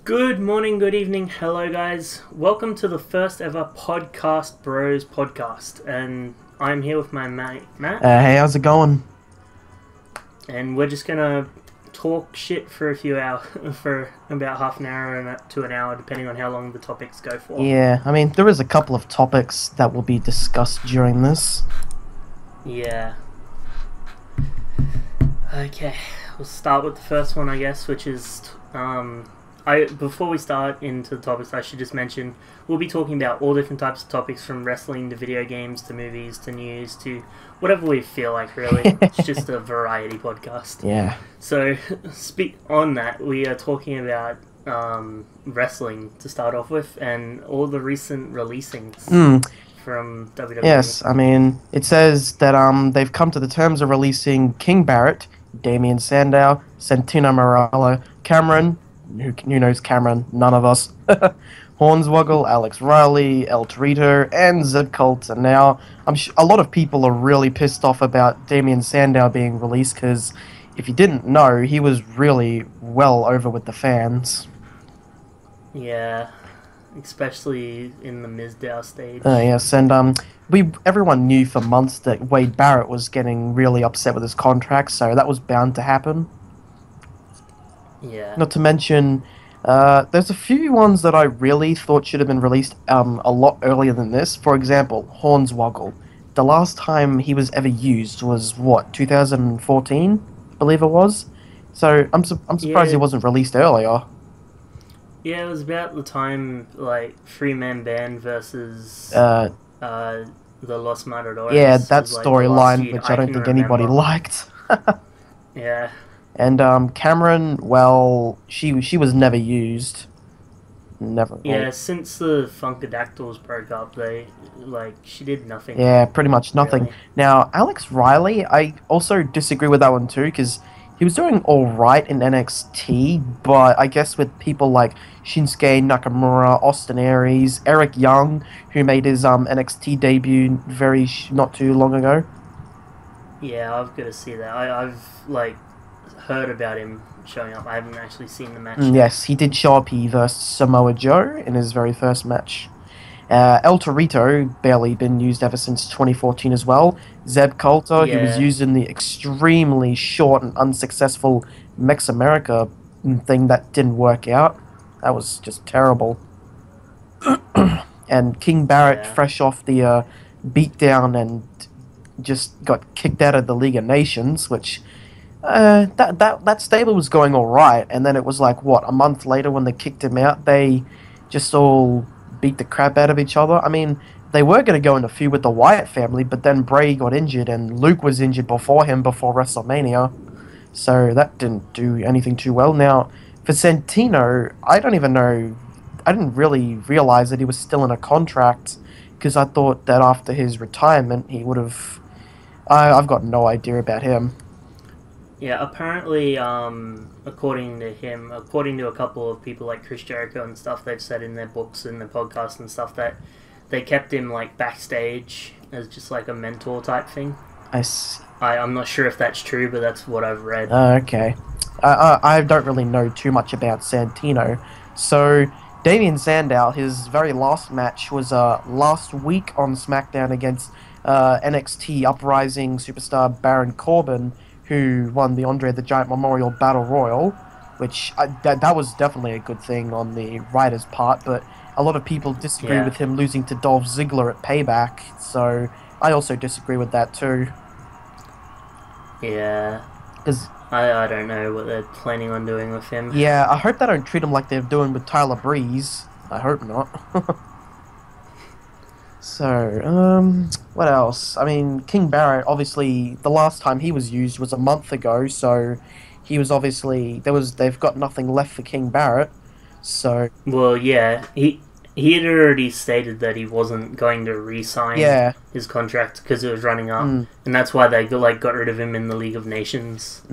Good morning, good evening, hello guys. Welcome to the first ever Podcast Bros podcast. And I'm here with my mate, Matt. Hey, how's it going? And we're just gonna talk shit for a few hours, for about half an hour to an hour, depending on how long the topics go for. Yeah, I mean, there is a couple of topics that will be discussed during this. Yeah. Okay, we'll start with the first one, I guess, which is, before we start into the topics, I should just mention we'll be talking about all different types of topics, from wrestling to video games to movies to news to whatever we feel like, really. It's just a variety podcast. Yeah. So, on that, we are talking about wrestling to start off with, and all the recent releasings from WWE. Yes, I mean, it says that they've come to the terms of releasing King Barrett, Damien Sandow, Santino Marella, Cameron. Who knows Cameron? None of us. Hornswoggle, Alex Riley, El Torito, and Zeb Colt. And now, a lot of people are really pissed off about Damien Sandow being released, because if you didn't know, he was really well over with the fans. Yeah, especially in the Mizdow stage. Yes, and everyone knew for months that Wade Barrett was getting really upset with his contract, so that was bound to happen. Yeah. Not to mention, there's a few ones that I really thought should have been released a lot earlier than this. For example, Hornswoggle. The last time he was ever used was, what, 2014? I believe it was. So I'm surprised he wasn't released earlier. Yeah, it was about the time, like, Three-Man Band versus the Los Matadores. Yeah, that was, like, storyline, which I don't think anybody liked. Yeah. And Cameron, well, she was never used. Never. Yeah, since the Funkadactyls broke up, she did nothing. Yeah, pretty much nothing. Really. Now, Alex Riley, I also disagree with that one too, because he was doing alright in NXT, but I guess with people like Shinsuke Nakamura, Austin Aries, Eric Young, who made his NXT debut not too long ago. Yeah, I've got to see that. I've heard about him showing up. I haven't actually seen the match. Yes, he did show up. He versed Samoa Joe in his very first match. El Torito, barely been used ever since 2014 as well. Zeb Coulter, who was used in the extremely short and unsuccessful Mex America thing that didn't work out. That was just terrible. And King Barrett, fresh off the beatdown and just got kicked out of the League of Nations, which... that stable was going alright, and then it was like, what, a month later when they kicked him out, they just all beat the crap out of each other. I mean, they were going to go in a feud with the Wyatt family, but then Bray got injured, and Luke was injured before him, before WrestleMania, so that didn't do anything too well. Now, for Santino, I don't even know, I didn't really realize that he was still in a contract, because I thought that after his retirement, he would have... I've got no idea about him. Yeah, apparently, according to a couple of people like Chris Jericho and stuff, they've said in their books and their podcasts and stuff that they kept him, backstage as just, a mentor type thing. I see. I'm not sure if that's true, but that's what I've read. Okay. I don't really know too much about Santino. So, Damien Sandow, his very last match was last week on SmackDown against NXT Uprising superstar Baron Corbin, who won the Andre the Giant Memorial Battle Royal, which that was definitely a good thing on the writer's part, but a lot of people disagree with him losing to Dolph Ziggler at Payback, so I also disagree with that too. Yeah. Because I don't know what they're planning on doing with him. Yeah, I hope they don't treat him like they're doing with Tyler Breeze. I hope not. So, what else? I mean, King Barrett, obviously, the last time he was used was a month ago, so he was obviously... They've got nothing left for King Barrett, so... Well, yeah, he had already stated that he wasn't going to re-sign his contract because it was running up, and that's why they got rid of him in the League of Nations.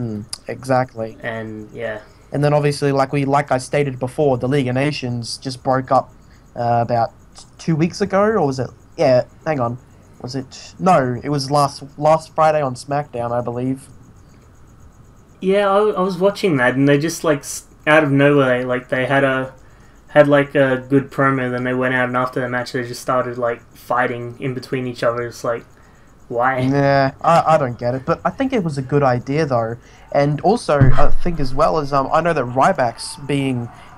Exactly. And, yeah. And then, obviously, like I stated before, the League of Nations just broke up about 2 weeks ago, or was it... Yeah, hang on. Was it... No, it was last Friday on SmackDown, I believe. Yeah, I was watching that, and they just, out of nowhere, they had a had like a good promo, then they went out and after the match they just started like fighting in between each other. It's like, why? Yeah, I don't get it, but I think it was a good idea though, and also I think as well as I know that Ryback's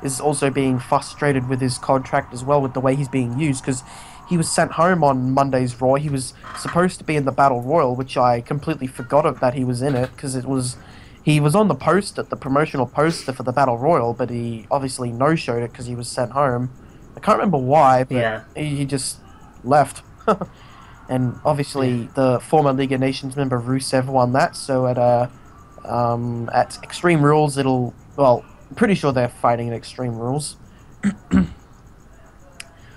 is also being frustrated with his contract as well with the way he's being used because he was sent home on Monday's Raw. He was supposed to be in the Battle Royal, which I completely forgot that he was in it because he was on the poster, the promotional poster for the Battle Royal, but he obviously no-showed it because he was sent home. I can't remember why, but Yeah. he just left. And obviously, the former League of Nations member Rusev won that. So at Extreme Rules, I'm pretty sure they're fighting at Extreme Rules.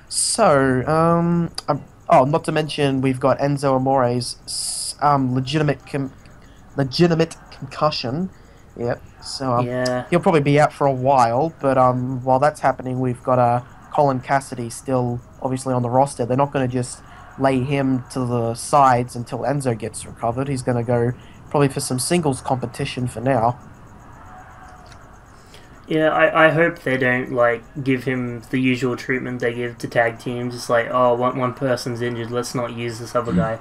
So, not to mention we've got Enzo Amore's legitimate concussion. Yep. So Yeah. he'll probably be out for a while. But while that's happening, we've got Colin Cassidy still obviously on the roster. They're not going to just lay him to the sides until Enzo gets recovered. He's going to go probably for some singles competition for now. Yeah, I hope they don't like give him the usual treatment they give to tag teams. It's like, oh, one person's injured, let's not use this other guy.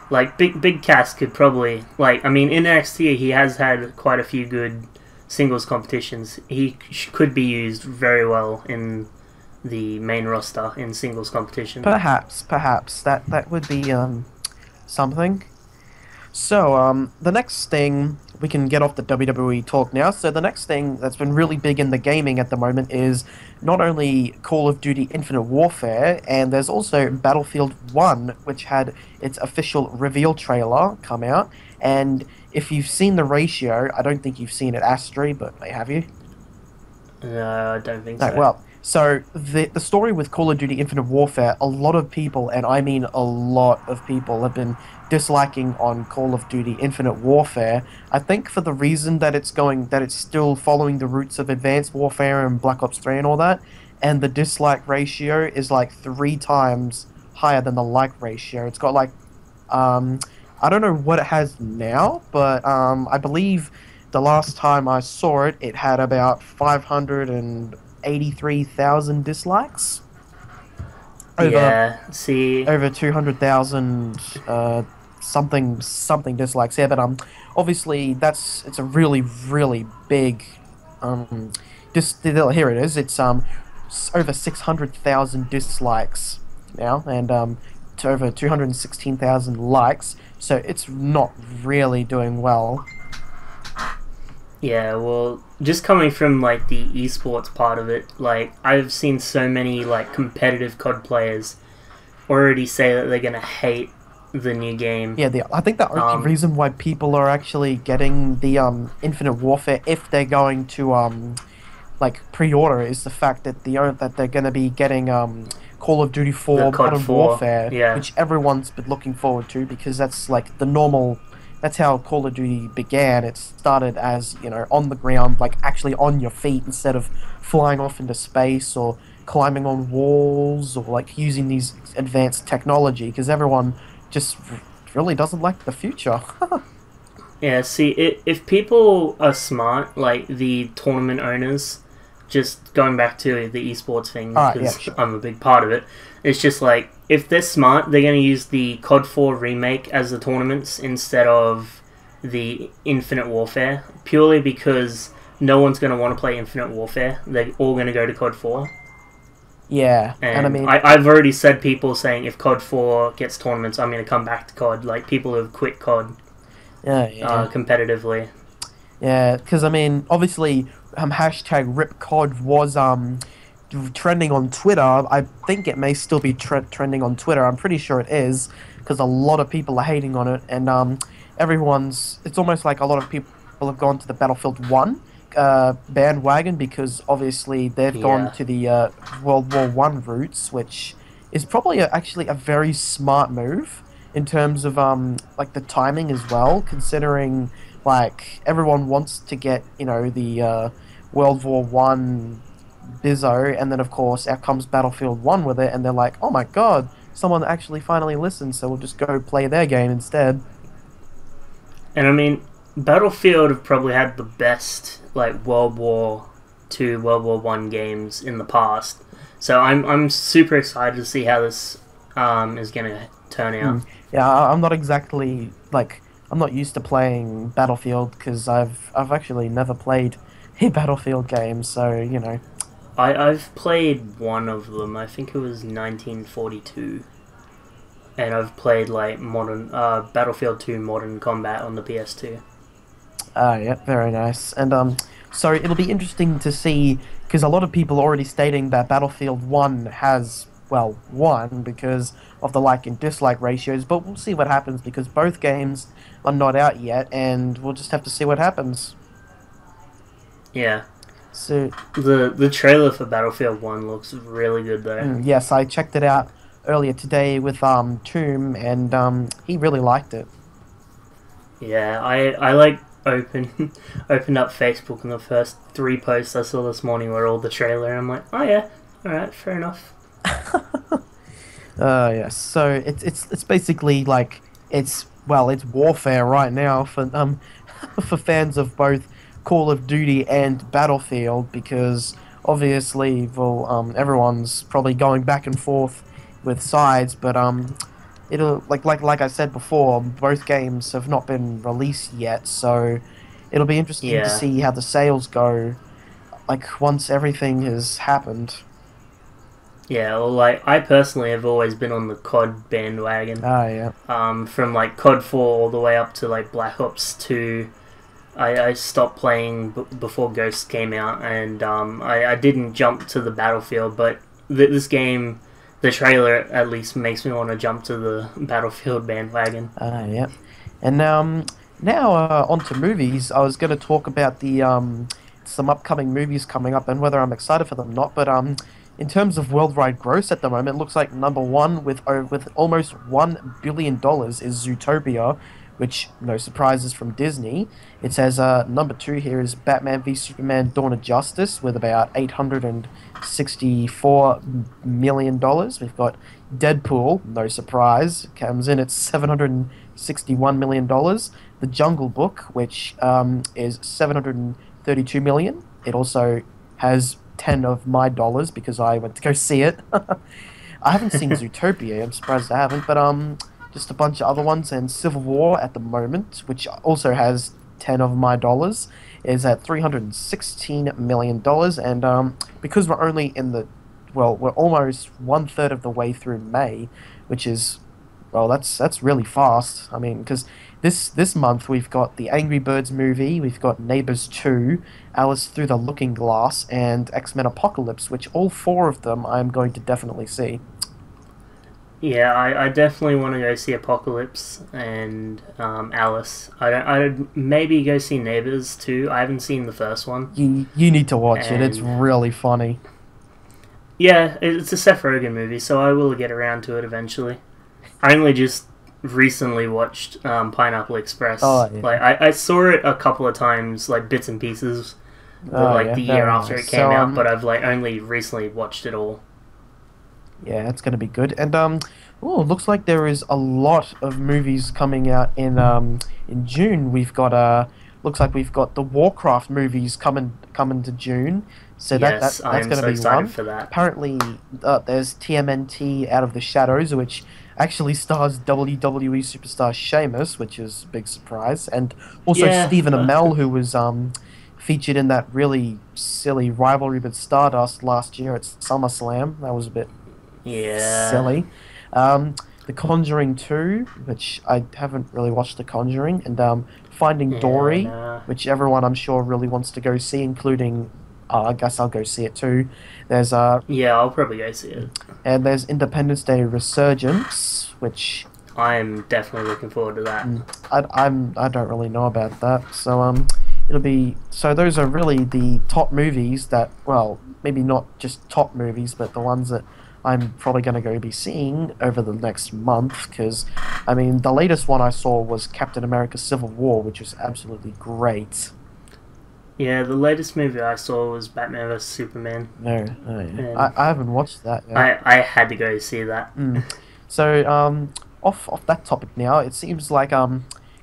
Like Big Cass could probably in NXT he has had quite a few good singles competitions. He could be used very well in the main roster in singles competition. Perhaps that would be something. So the next thing, we can get off the WWE talk now. So the next thing that's been really big in the gaming at the moment is not only Call of Duty Infinite Warfare, and there's also Battlefield 1, which had its official reveal trailer come out. And if you've seen the ratio, I don't think you've seen it, Astri, but have you? No, I don't think No, so. well, so the story with Call of Duty Infinite Warfare, a lot of people, and I mean a lot of people, have been disliking on Call of Duty Infinite Warfare. I think for the reason that it's still following the roots of Advanced Warfare and Black Ops 3 and all that, and the dislike ratio is like 3 times higher than the like ratio. It's got like, I don't know what it has now, but I believe the last time I saw it, it had about 583,000 dislikes. Over 200,000 something dislikes. Yeah, but obviously it's a really big here it is. It's over 600,000 dislikes now, and to over 216,000 likes. So it's not really doing well. Yeah, well, just coming from like the esports part of it, like I've seen so many like competitive COD players already say that they're gonna hate the new game. Yeah, I think the only reason why people are actually getting the Infinite Warfare, if they're going to like pre-order, is the fact that they're going to be getting Call of Duty 4 Modern Warfare, which everyone's been looking forward to because that's like the normal. That's how Call of Duty began. It started as, on the ground, like actually on your feet instead of flying off into space or climbing on walls or like using these advanced technology because everyone just really doesn't like the future. Yeah, see, if people are smart, like the tournament owners, just going back to the esports thing, because sure. I'm a big part of it, it's just like, if they're smart, they're going to use the COD 4 remake as the tournaments instead of the Infinite Warfare, purely because no one's going to want to play Infinite Warfare. They're all going to go to COD 4. Yeah, and I mean, I've already said people saying if COD 4 gets tournaments, I'm going to come back to COD. Like, people who have quit COD competitively. Yeah, because I mean, obviously, hashtag RipCOD was trending on Twitter. I think it may still be trending on Twitter. I'm pretty sure it is, because a lot of people are hating on it, and it's almost like a lot of people have gone to the Battlefield 1 bandwagon, because obviously they've gone to the World War I roots, which is probably actually a very smart move in terms of like the timing as well, considering like everyone wants to get the World War I bizzo, and then of course out comes Battlefield 1 with it, and they're like, oh my god, someone actually finally listened, so we'll just go play their game instead. And I mean, Battlefield have probably had the best like World War to World War One games in the past. So I'm super excited to see how this is gonna turn out. Yeah, I'm not exactly like I'm not used to playing Battlefield because I've actually never played a Battlefield game, so you know. I've played one of them. I think it was 1942, and I've played like modern Battlefield 2 Modern Combat on the PS2. Ah, yeah, very nice. And so it'll be interesting to see because a lot of people are already stating that Battlefield 1 has well won because of the like and dislike ratios, but we'll see what happens because both games are not out yet, and we'll just have to see what happens. Yeah, So, the trailer for Battlefield 1 looks really good though. yes, I checked it out earlier today with Tomb, and he really liked it. Yeah, I like opened up Facebook, and the first three posts I saw this morning were all the trailer, and I'm like, oh yeah, all right, fair enough. Yes. So it's basically like it's warfare right now for for fans of both Call of Duty and Battlefield because obviously well everyone's probably going back and forth with sides, but it'll like I said before, both games have not been released yet, so it'll be interesting to Yeah, see how the sales go like once everything has happened. yeah. Well, like I personally have always been on the COD bandwagon. Ah, yeah. From like COD 4 all the way up to like Black Ops 2. I stopped playing before Ghost came out, and I didn't jump to the Battlefield, but this game, the trailer at least makes me want to jump to the Battlefield bandwagon. Ah, yeah. And now on to movies. I was going to talk about the some upcoming movies coming up and whether I'm excited for them or not. But in terms of worldwide gross at the moment, it looks like number one with almost $1 billion is Zootopia, which no surprises from Disney. It says number two here is Batman v Superman: Dawn of Justice with about $864 million. We've got Deadpool, no surprise, comes in at $761 million. The Jungle Book, which is $732 million. It also has 10 of my dollars because I went to go see it. I haven't seen Zootopia. I'm surprised I haven't, but just a bunch of other ones. And Civil War at the moment, which also has 10 of my dollars, is at $316 million. And because we're only in the we're almost one third of the way through May, which is well, that's really fast. I mean, because this month we've got the Angry Birds movie, we've got Neighbors 2, Alice Through the Looking Glass, and X-Men Apocalypse, which all four of them I'm going to definitely see. Yeah, I definitely want to go see Apocalypse and Alice. I'd maybe go see Neighbors too. I haven't seen the first one. You need to watch it. It's And really funny. yeah, it's a Seth Rogen movie, so I will get around to it eventually. I only just recently watched Pineapple Express. Oh, yeah. Like I saw it a couple of times, like bits and pieces, Oh, like yeah, the year very after nice. it came So, out. But I've like only recently watched it all. yeah, it's gonna be good. And oh, looks like there is a lot of movies coming out in June. We've got looks like we've got the Warcraft movies coming to June. So Yes, I that's am gonna so be excited one. for that. Apparently, there's TMNT Out of the Shadows, which actually stars WWE superstar Sheamus, which is a big surprise, and also Yeah, Stephen Amell, who was featured in that really silly rivalry with Stardust last year at SummerSlam. That was a bit yeah, silly. The Conjuring 2, which I haven't really watched The Conjuring, and Finding yeah, Dory, nah. which everyone I'm sure really wants to go see, including I guess I'll go see it too. There's Yeah, I'll probably go see it. and there's Independence Day Resurgence, which I'm definitely looking forward to that. I don't really know about that. So it'll be so those are really the top movies that well maybe not just top movies but the ones that I'm probably going to go be seeing over the next month because I mean the latest one I saw was Captain America Civil War, which was absolutely great. Yeah, the latest movie I saw was Batman vs Superman, No, oh, yeah. and I haven't watched that yet. I had to go see that. So off that topic now, it seems like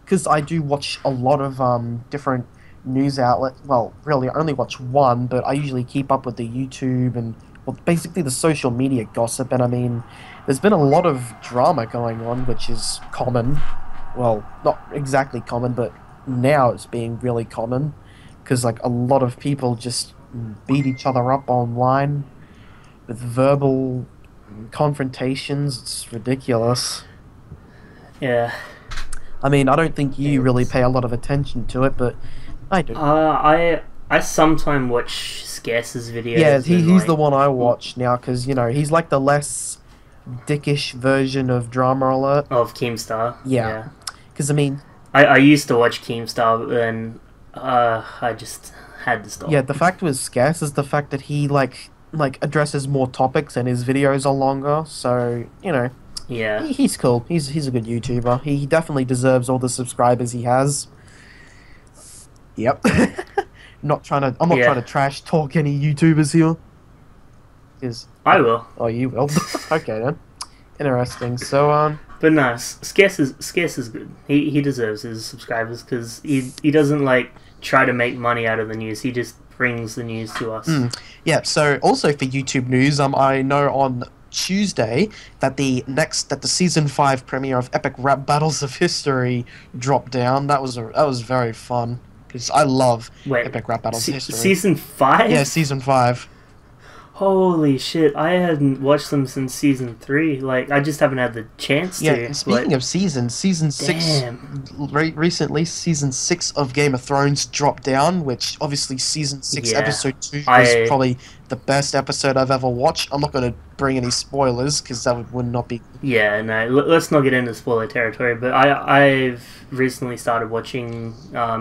because I do watch a lot of different news outlet. Well, really, I only watch one, but I usually keep up with the YouTube and well, basically the social media gossip. And I mean, there's been a lot of drama going on, which is common. Well, not exactly common, but now it's being really common because like a lot of people just beat each other up online with verbal confrontations. It's ridiculous. Yeah. I mean, I don't think you really It's, pay a lot of attention to it, but I do. I sometimes watch Scarce's Yeah, videos and he's the like, one I watch now because, you know, he's like the less dickish version of Drama Alert. of Keemstar. Yeah, Yeah. because, I mean, I used to watch Keemstar and I just had to yeah, stop. the fact with Scarce is the fact that he, like addresses more topics and his videos are longer, so, you know, Yeah. he's cool. He's a good YouTuber. He definitely deserves all the subscribers he has. Yep. I'm not trying Yeah. to trash talk any YouTubers here. Is I will. oh, you will. Okay then. Interesting. So But no, Scarce is good. He deserves his subscribers because he doesn't like try to make money out of the news. He just brings the news to us. yeah. So also for YouTube news, I know on Tuesday that the season 5 premiere of Epic Rap Battles of History dropped down. That was very fun because I love Wait, Epic Rap Battles of History. season 5? Yeah, season 5. Holy shit! I hadn't watched them since season 3. Like I just haven't had the chance Yeah, to. and speaking of seasons, season 6 Damn. recently season 6 of Game of Thrones dropped down, which obviously season 6 Yeah. episode 2 was I probably the best episode I've ever watched. I'm not going to bring any spoilers because that would not be. Yeah, no, let's not get into spoiler territory, but I've recently started watching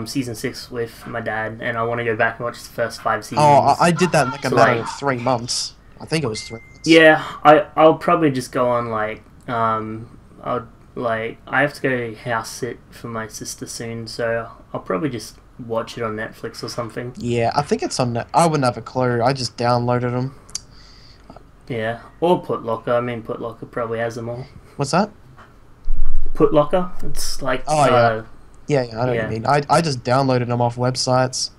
season 6 with my dad, and I want to go back and watch the first 5 seasons. Oh, I did that in like a So, matter like- of 3 months. I think it was 3 months. Yeah, I'll probably just go on, like, I have to go house sit for my sister soon, so I'll probably just watch it on Netflix or something. Yeah, I think it's on net. I wouldn't have a clue. I just downloaded them. Yeah, or Putlocker. I mean, Putlocker probably has them all. What's that? Putlocker? It's like, Oh, yeah. Yeah, I know what Yeah. you mean. I just downloaded them off websites,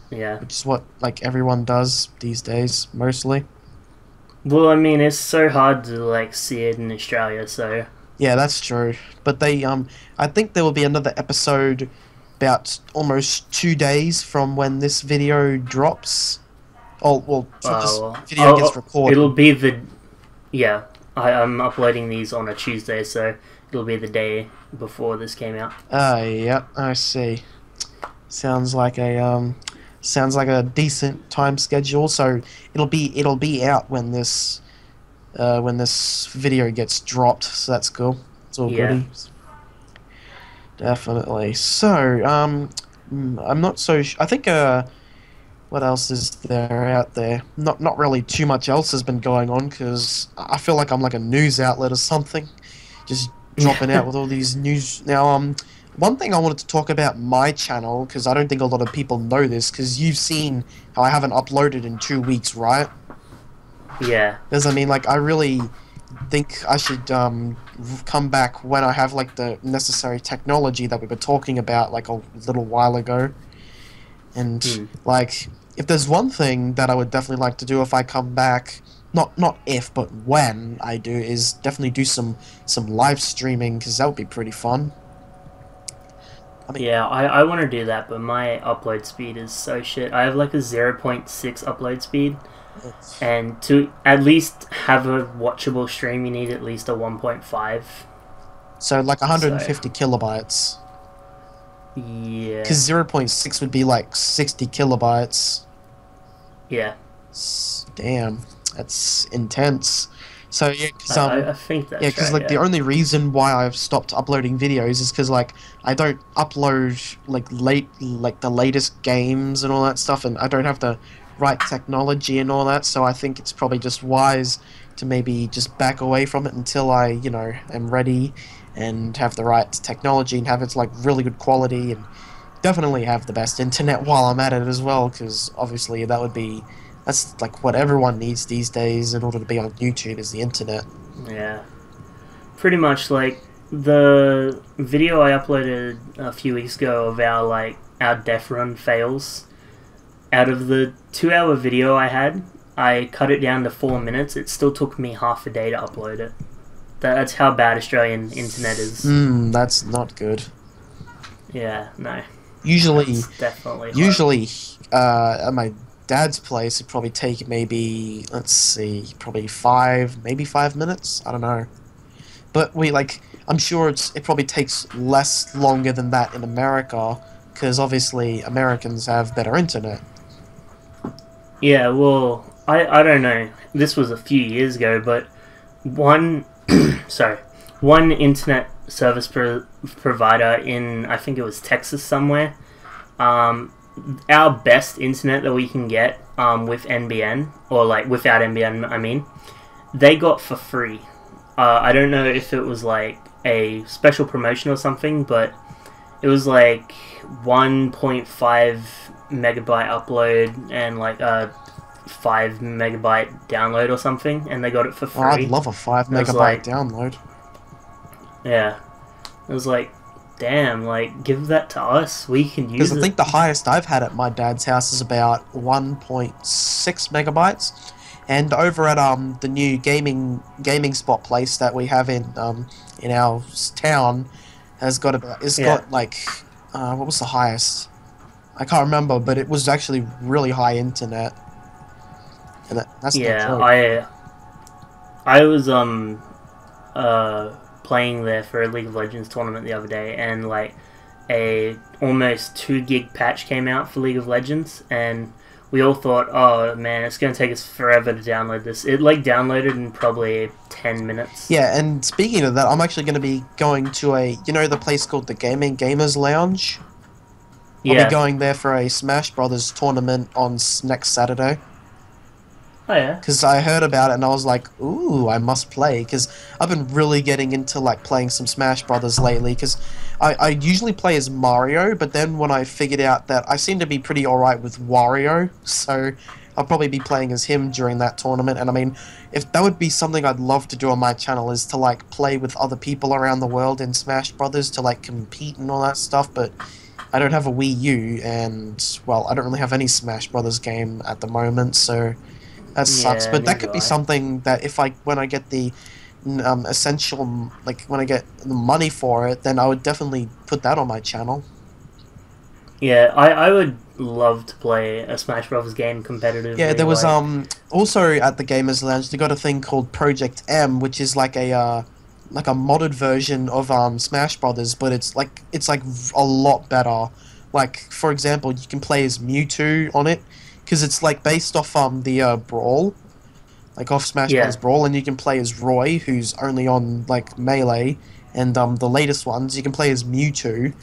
yeah. which is what like everyone does these days, mostly. Well, I mean, it's so hard to, like, see it in Australia, so... Yeah, that's true. But I think there will be another episode about almost 2 days from when this video drops. Oh, well, this video gets recorded. It'll be the... Yeah, I'm uploading these on a Tuesday, so it'll be the day before this came out. Yeah, I see. Sounds like a decent time schedule. So it'll be out when this video gets dropped. So that's cool. It's all Yeah. goody. Definitely. So I'm not so. I think what else is there out there? Not really too much else has been going on because I feel like I'm like a news outlet or something, just dropping out with all these news. Now, one thing I wanted to talk about my channel because I don't think a lot of people know this because you've seen how I haven't uploaded in 2 weeks, right? Yeah. Because I mean, like, I really think I should come back when I have like the necessary technology that we were talking about like a little while ago. And like, if there's one thing that I would definitely like to do if I come back, not if, but when I do, is definitely do some live streaming because that would be pretty fun. I mean, Yeah, I want to do that, but my upload speed is so shit. I have like a 0.6 upload speed, and to at least have a watchable stream, you need at least a 1.5. so like 150 kilobytes. Yeah. Because 0.6 would be like 60 kilobytes. Yeah. Damn, that's intense. So yeah, because I think that's yeah, because right, like the only reason why I've stopped uploading videos is because like I don't upload like the latest games and all that stuff, and I don't have the right technology and all that. So I think it's probably just wise to maybe just back away from it until I am ready and have the right technology and have it like really good quality and definitely have the best internet while I'm at it as well. Because obviously that's like what everyone needs these days in order to be on YouTube is the internet. Yeah. Pretty much like the video I uploaded a few weeks ago of our like our death run fails. Out of the 2-hour video I had, I cut it down to 4 minutes. It still took me half a day to upload it. That's how bad Australian internet is. That's not good. Yeah, no. Usually, That's definitely hard. usually, at my dad's place, it'd probably take maybe, let's see, probably 5 minutes. I don't know. But I'm sure it probably takes less longer than that in America, because obviously Americans have better internet. Yeah, well, I don't know. This was a few years ago, but one internet service provider in, I think it was Texas somewhere, our best internet that we can get with NBN, or like without NBN, I mean, they got for free. I don't know if it was like a special promotion or something, but it was like 1.5 megabyte upload and like a 5 megabyte download or something, and they got it for free. Oh, I'd love a 5 megabyte download. Yeah. It was like, damn, like, give that to us. We can use it. Because I think the highest I've had at my dad's house is about 1.6 megabytes. And over at the new gaming spot place that we have in our town has got about got like what was the highest? I can't remember, but it was actually really high internet. And that's I was playing there for a League of Legends tournament the other day, and like a almost 2 gig patch came out for League of Legends, and we all thought, oh man, it's going to take us forever to download this. It like downloaded in probably 10 minutes. Yeah, and speaking of that, I'm actually going to be going to the place called the Gamers Lounge? Yeah. I'll be going there for a Smash Brothers tournament on next Saturday. Oh yeah. Because I heard about it and I was like, ooh, I must play. Because I've been really getting into like playing some Smash Brothers lately. Because I usually play as Mario, but then when I figured out that I seem to be pretty alright with Wario, so I'll probably be playing as him during that tournament. And I mean, if that would be something I'd love to do on my channel, is to like play with other people around the world in Smash Brothers to like compete and all that stuff. But I don't have a Wii U, and well, I don't really have any Smash Brothers game at the moment, so that sucks. But that could be something that when I get the essential, like when I get the money for it, then I would definitely put that on my channel. Yeah, I would love to play a Smash Bros. Game competitively. Yeah, there was also at the Gamers Lounge they got a thing called Project M, which is like a modded version of Smash Brothers, but it's like a lot better. Like for example, you can play as Mewtwo on it, because it's like based off the Brawl, like off Smash Bros. Brawl, and you can play as Roy, who's only on like Melee, and the latest ones you can play as Mewtwo,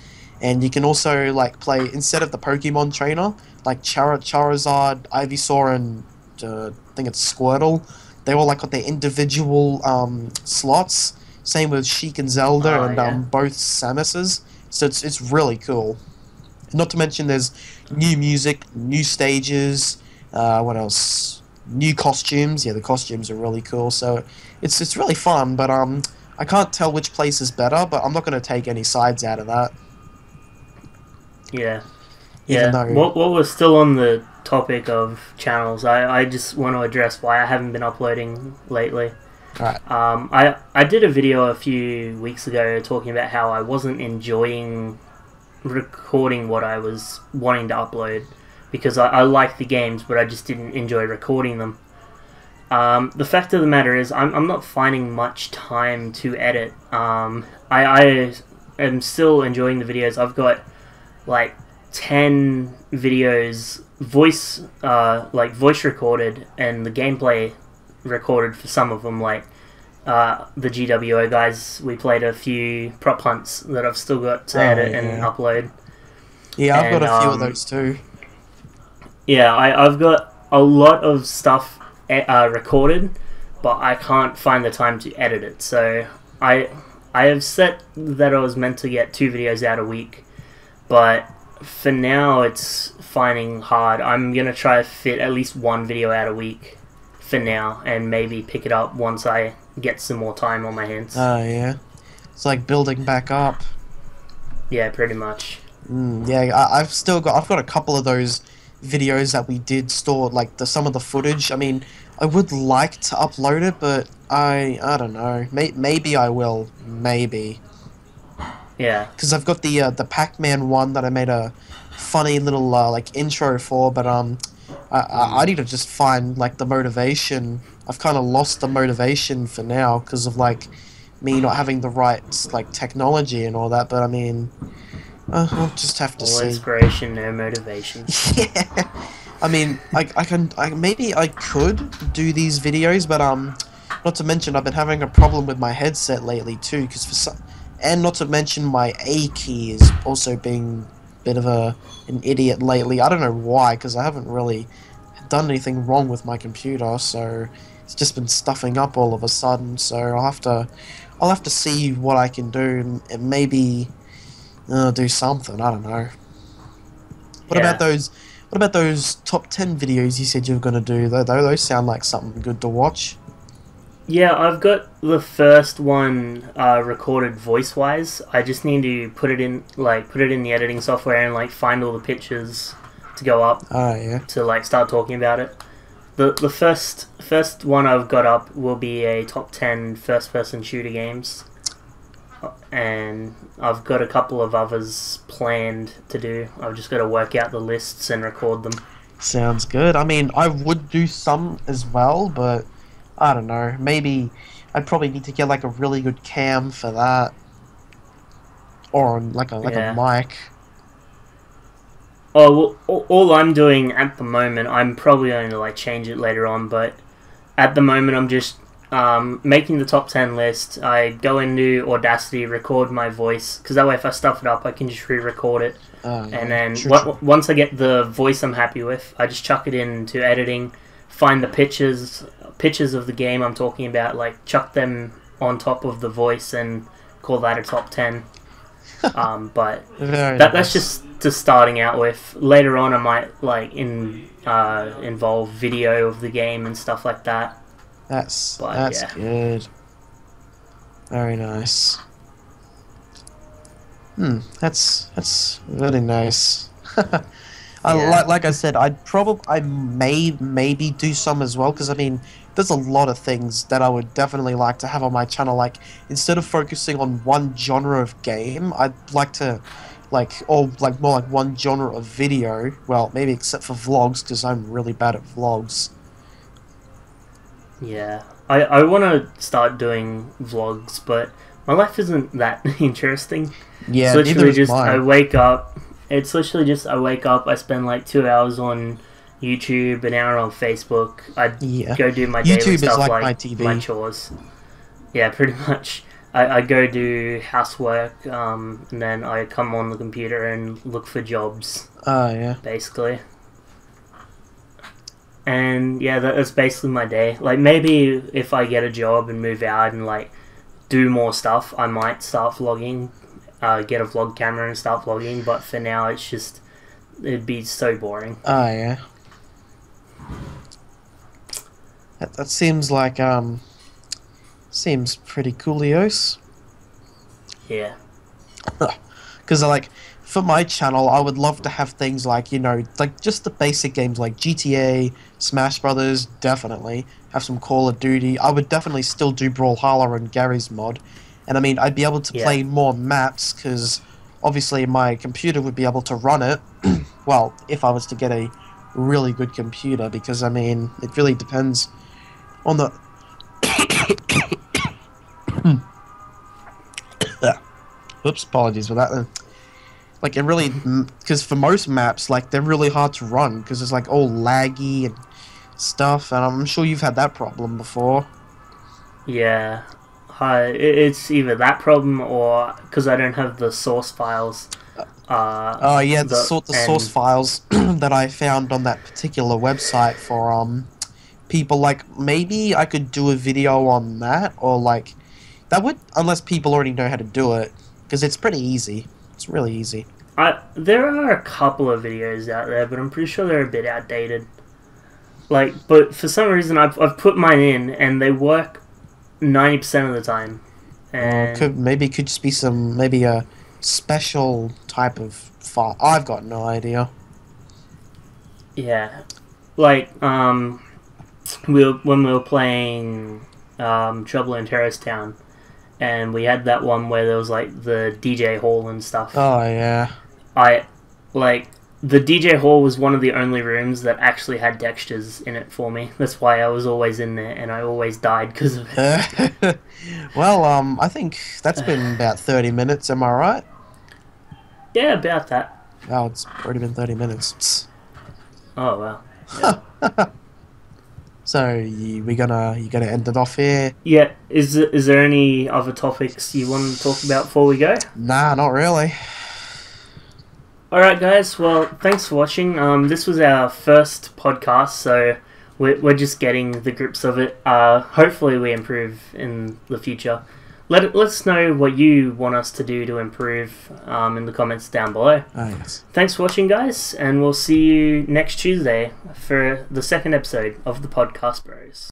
and you can also like play, instead of the Pokemon trainer, like Charizard, Ivysaur, and I think it's Squirtle. They all like got their individual slots. Same with Sheik and Zelda, both Samuses. So it's really cool. Not to mention there's new music, new stages, what else? New costumes. Yeah, the costumes are really cool. So it's really fun, but I can't tell which place is better, but I'm not going to take any sides out of that. Yeah. Yeah. What was still on the topic of channels, I just want to address why I haven't been uploading lately. Right. I did a video a few weeks ago talking about how I wasn't enjoying recording what I was wanting to upload, because I liked the games, but I just didn't enjoy recording them. The fact of the matter is I'm not finding much time to edit. I am still enjoying the videos. I've got like 10 videos voice recorded, and the gameplay recorded for some of them, like the GWO guys. We played a few prop hunts that I've still got to edit and upload. Yeah, I've got a few of those too. Yeah, I've got a lot of stuff recorded, but I can't find the time to edit it. So I have set that I was meant to get 2 videos out a week, but for now it's finding hard. I'm gonna try to fit at least 1 video out a week for now, and maybe pick it up once I get some more time on my hands. Oh yeah, it's like building back up. Yeah, pretty much. Yeah, I've got a couple of those videos that we did store, like some of the footage. I mean, I would like to upload it, but I don't know. Maybe I will, maybe, Yeah. because I've got the Pac-Man one that I made a funny little like intro for, but I need to just find like the motivation. I've kind of lost the motivation for now because of like me not having the right like technology and all that. But I mean, I'll just have to All see. inspiration, no motivation. Yeah, I mean, maybe I could do these videos, but not to mention I've been having a problem with my headset lately too, because and not to mention my A key is also being a bit of an idiot lately. I don't know why, because I haven't really done anything wrong with my computer, so it's just been stuffing up all of a sudden. So I'll have to see what I can do and maybe do something. I don't know. What about Yeah. those? What about those top 10 videos you said you were gonna do? Those sound like something good to watch. Yeah, I've got the first one recorded voice-wise. I just need to put it in the editing software and like find all the pictures to go up Oh yeah. to like start talking about it. The first one I've got up will be a top 10 first-person shooter games, and I've got a couple of others planned to do. I've just got to work out the lists and record them. Sounds good. I mean, I would do some as well, but I don't know. Maybe I'd probably need to get like a really good cam for that, or like a Yeah. mic. Oh, well, all I'm doing at the moment, I'm probably going to like change it later on, but at the moment I'm just making the top 10 list. I go into Audacity, record my voice, because that way if I stuff it up I can just re-record it. Oh yeah. And then True. once I get the voice I'm happy with, I just chuck it into editing, find the pictures of the game I'm talking about, like chuck them on top of the voice and call that a top 10. But Very that's nice. just to starting out with. Later on I might like involve video of the game and stuff like that. But That's yeah. good. Very nice. That's really nice. Yeah. Like I said, I maybe do some as well, because I mean, there's a lot of things that I would definitely like to have on my channel. Like, instead of focusing on one genre of game, I'd like to or like more like one genre of video. Well, maybe except for vlogs, because I'm really bad at vlogs. Yeah. I want to start doing vlogs, but my life isn't that interesting. It's Yeah, neither literally is just I mine. wake up. It's literally just I wake up. I spend like 2 hours on YouTube, an hour on Facebook. I Yeah, go do my daily YouTube is stuff like like my my TV. chores. Yeah, pretty much. I go do housework, and then I come on the computer and look for jobs, Oh yeah. basically. And yeah, that's basically my day. Like maybe if I get a job and move out and like do more stuff, I might start vlogging, get a vlog camera and start vlogging. But for now, it'd be so boring. Oh yeah. That seems like seems pretty coolios. Yeah, Because like for my channel, I would love to have things like, like just the basic games like GTA, Smash Brothers, definitely have some Call of Duty. I would definitely still do Brawlhalla and Gary's mod, and I mean I'd be able to yeah, play more maps because obviously my computer would be able to run it. Well, if I was to get a really good computer, because I mean it really depends on the. Oops, apologies for that. Like it really, because for most maps, like they're really hard to run because it's like all laggy and stuff, and I'm sure you've had that problem before. yeah. It's either that problem or because I don't have the source files. Oh yeah, The the source and files that I found on that particular website for people, like maybe I could do a video on that, or like that would, unless people already know how to do it, because it's pretty easy. It's really easy. there are a couple of videos out there, but I'm pretty sure they're a bit outdated. Like, but for some reason I've put mine in and they work 90% of the time. Or And could just be some maybe special type of file? I've got no idea. Yeah, like when we were playing Trouble in Terrorist Town, and we had that one where there was like the DJ hall and stuff. Oh yeah. I like the DJ hall was one of the only rooms that actually had textures in it for me. That's why I was always in there, and I always died because of it. Well, I think that's been about 30 minutes. Am I right? Yeah, about that. Oh, it's already been 30 minutes. Oh wow. Yeah. So you gonna end it off here? Yeah. Is there any other topics you want to talk about before we go? Nah, not really. Alright guys, well thanks for watching. This was our first podcast, so we're just getting the grips of it. Hopefully we improve in the future. Let us know what you want us to do to improve in the comments down below. Oh, yes. Thanks for watching guys, and we'll see you next Tuesday for the second episode of the Podcast Bros.